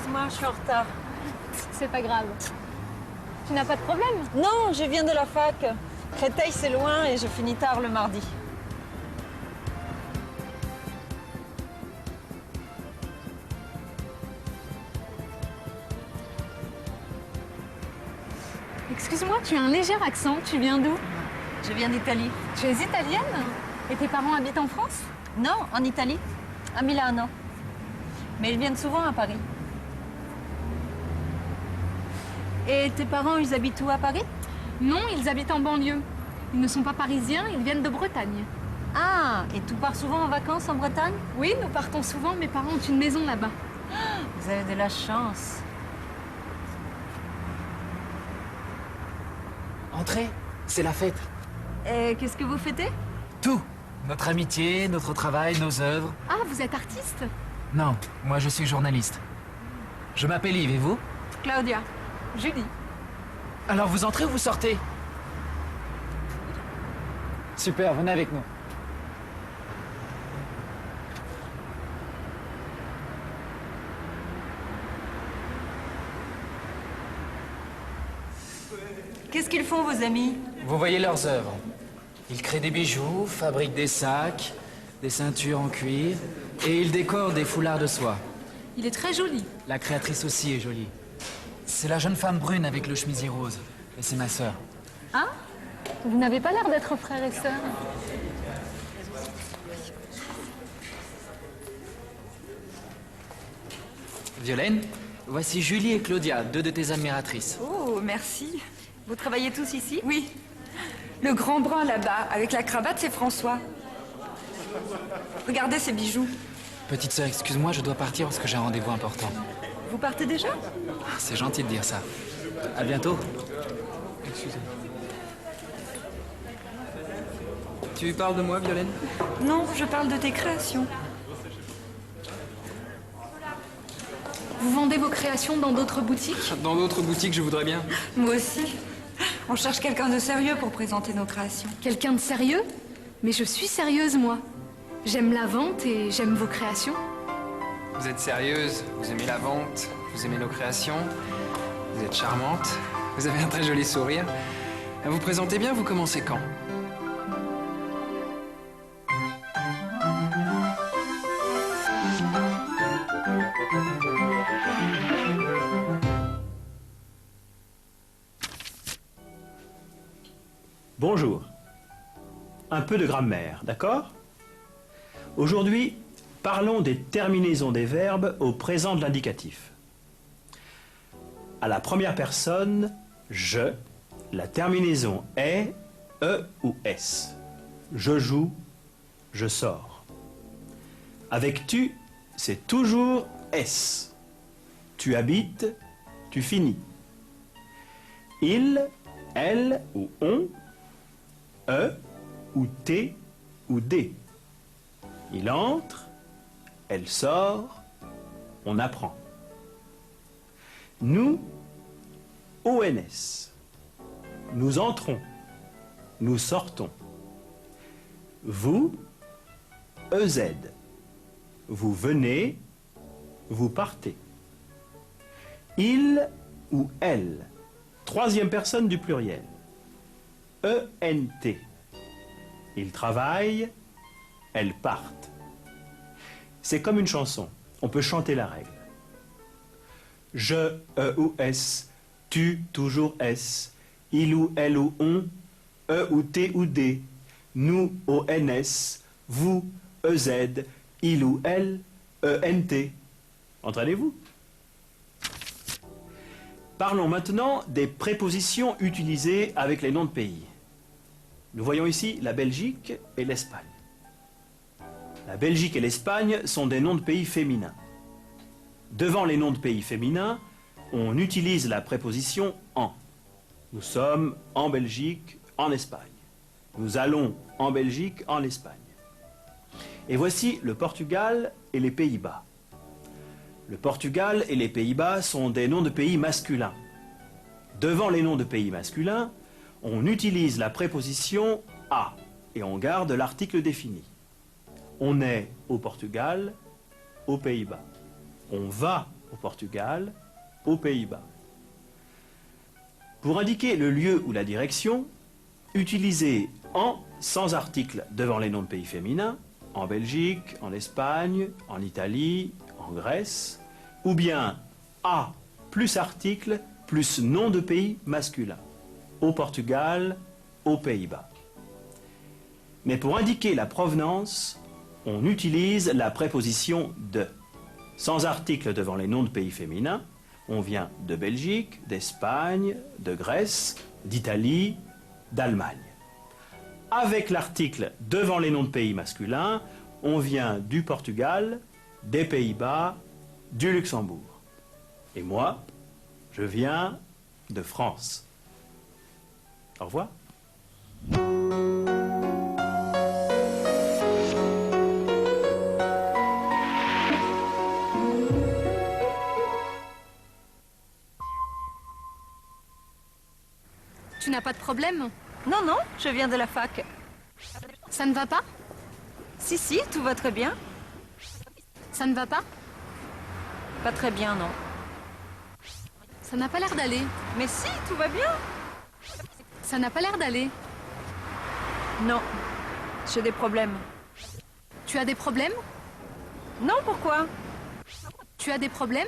excuse-moi, je suis en retard. C'est pas grave. Tu n'as pas de problème? Non, je viens de la fac. Créteil, c'est loin et je finis tard le mardi. Excuse-moi, tu as un léger accent. Tu viens d'où? Je viens d'Italie. Tu es italienne? Et tes parents habitent en France? Non, en Italie, à Milano. Mais ils viennent souvent à Paris. Et tes parents, ils habitent où à Paris? Non, ils habitent en banlieue. Ils ne sont pas parisiens, ils viennent de Bretagne. Ah, et tu pars souvent en vacances en Bretagne? Oui, nous partons souvent. Mes parents ont une maison là-bas. Vous avez de la chance. Entrez, c'est la fête. Et qu'est-ce que vous fêtez? Tout. Notre amitié, notre travail, nos œuvres. Ah, vous êtes artiste? Non, moi je suis journaliste. Je m'appelle Yves, et vous? Claudia. Julie. Alors vous entrez ou vous sortez? Super, venez avec nous. Qu'est-ce qu'ils font, vos amis? Vous voyez leurs œuvres. Ils créent des bijoux, fabriquent des sacs, des ceintures en cuir, et ils décorent des foulards de soie. Il est très joli. La créatrice aussi est jolie. C'est la jeune femme brune avec le chemisier rose. Et c'est ma sœur. Ah? Vous n'avez pas l'air d'être frère et sœur. Violaine, voici Julie et Claudia, deux de tes admiratrices. Oh, merci. Vous travaillez tous ici? Oui. Le grand brun là-bas, avec la cravate, c'est François. Regardez ces bijoux. Petite sœur, excuse-moi, je dois partir parce que j'ai un rendez-vous important. Vous partez déjà? Ah, c'est gentil de dire ça. À bientôt. Excusez-moi. Tu parles de moi, Violaine? Non, je parle de tes créations. Vous vendez vos créations dans d'autres boutiques? Dans d'autres boutiques, je voudrais bien. Moi aussi. On cherche quelqu'un de sérieux pour présenter nos créations. Quelqu'un de sérieux? Mais je suis sérieuse, moi. J'aime la vente et j'aime vos créations. Vous êtes sérieuse, vous aimez la vente, vous aimez nos créations, vous êtes charmante, vous avez un très joli sourire. Vous présentez bien, vous commencez quand? Bonjour. Un peu de grammaire, d'accord? Aujourd'hui, parlons des terminaisons des verbes au présent de l'indicatif. À la première personne, je, la terminaison est, e ou s. Je joue, je sors. Avec tu, c'est toujours s. Tu habites, tu finis. Il, elle ou on, e ou t ou d. Il entre, elle sort, on apprend. Nous, ONS. Nous entrons, nous sortons. Vous, EZ. Vous venez, vous partez. Il ou elle. Troisième personne du pluriel. ENT. Ils travaillent, elles partent. C'est comme une chanson. On peut chanter la règle. Je, E ou S, tu, toujours S, il ou elle ou on, E ou T ou D, nous, ONS, vous, EZ, il ou elle, ENT. Entraînez-vous. Parlons maintenant des prépositions utilisées avec les noms de pays. Nous voyons ici la Belgique et l'Espagne. La Belgique et l'Espagne sont des noms de pays féminins. Devant les noms de pays féminins, on utilise la préposition en. Nous sommes en Belgique, en Espagne. Nous allons en Belgique, en Espagne. Et voici le Portugal et les Pays-Bas. Le Portugal et les Pays-Bas sont des noms de pays masculins. Devant les noms de pays masculins, on utilise la préposition à et on garde l'article défini. On est au Portugal, aux Pays-Bas. On va au Portugal, aux Pays-Bas. Pour indiquer le lieu ou la direction, utilisez en sans article devant les noms de pays féminins, en Belgique, en Espagne, en Italie, en Grèce, ou bien A plus article plus nom de pays masculin, au Portugal, aux Pays-Bas. Mais pour indiquer la provenance, on utilise la préposition de. Sans article devant les noms de pays féminins, on vient de Belgique, d'Espagne, de Grèce, d'Italie, d'Allemagne. Avec l'article devant les noms de pays masculins, on vient du Portugal, des Pays-Bas, du Luxembourg. Et moi, je viens de France. Au revoir. Tu n'as pas de problème? Non, non, je viens de la fac. Ça ne va pas? Si, si, tout va très bien. Ça ne va pas? Pas très bien, non. Ça n'a pas l'air d'aller. Mais si, tout va bien. Ça n'a pas l'air d'aller. Non, j'ai des problèmes. Tu as des problèmes? Non, pourquoi? Tu as des problèmes?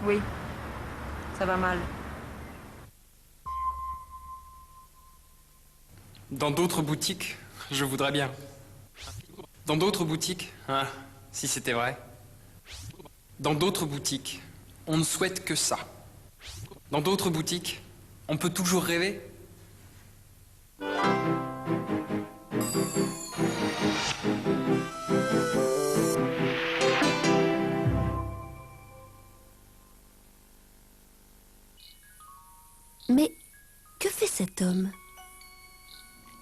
Oui, ça va mal. Dans d'autres boutiques, je voudrais bien. Dans d'autres boutiques, ah, si c'était vrai. Dans d'autres boutiques, on ne souhaite que ça. Dans d'autres boutiques, on peut toujours rêver. Mais que fait cet homme?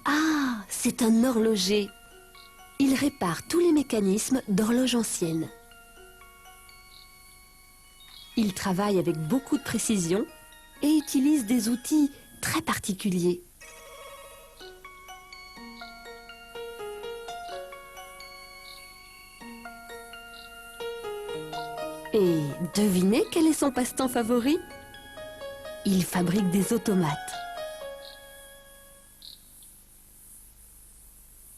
Ah, c'est un horloger. Il répare tous les mécanismes d'horloge ancienne. Il travaille avec beaucoup de précision et utilise des outils très particuliers. Et devinez quel est son passe-temps favori? Il fabrique des automates.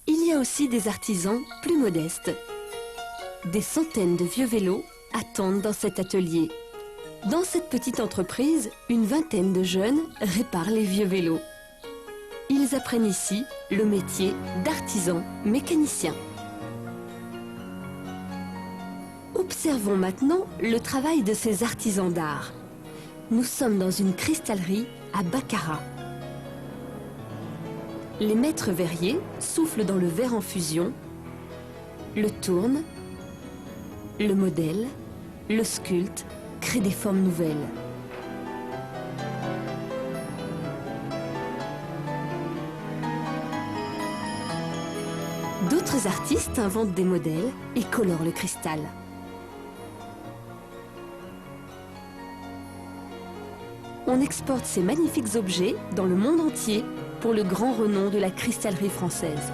Il y a aussi des artisans plus modestes. Des centaines de vieux vélos attendent dans cet atelier. Dans cette petite entreprise, une vingtaine de jeunes réparent les vieux vélos. Ils apprennent ici le métier d'artisan mécanicien. Observons maintenant le travail de ces artisans d'art. Nous sommes dans une cristallerie à Baccarat. Les maîtres verriers soufflent dans le verre en fusion, le tournent, le modèlent, le sculptent, créent des formes nouvelles. D'autres artistes inventent des modèles et colorent le cristal. On exporte ces magnifiques objets dans le monde entier pour le grand renom de la cristallerie française.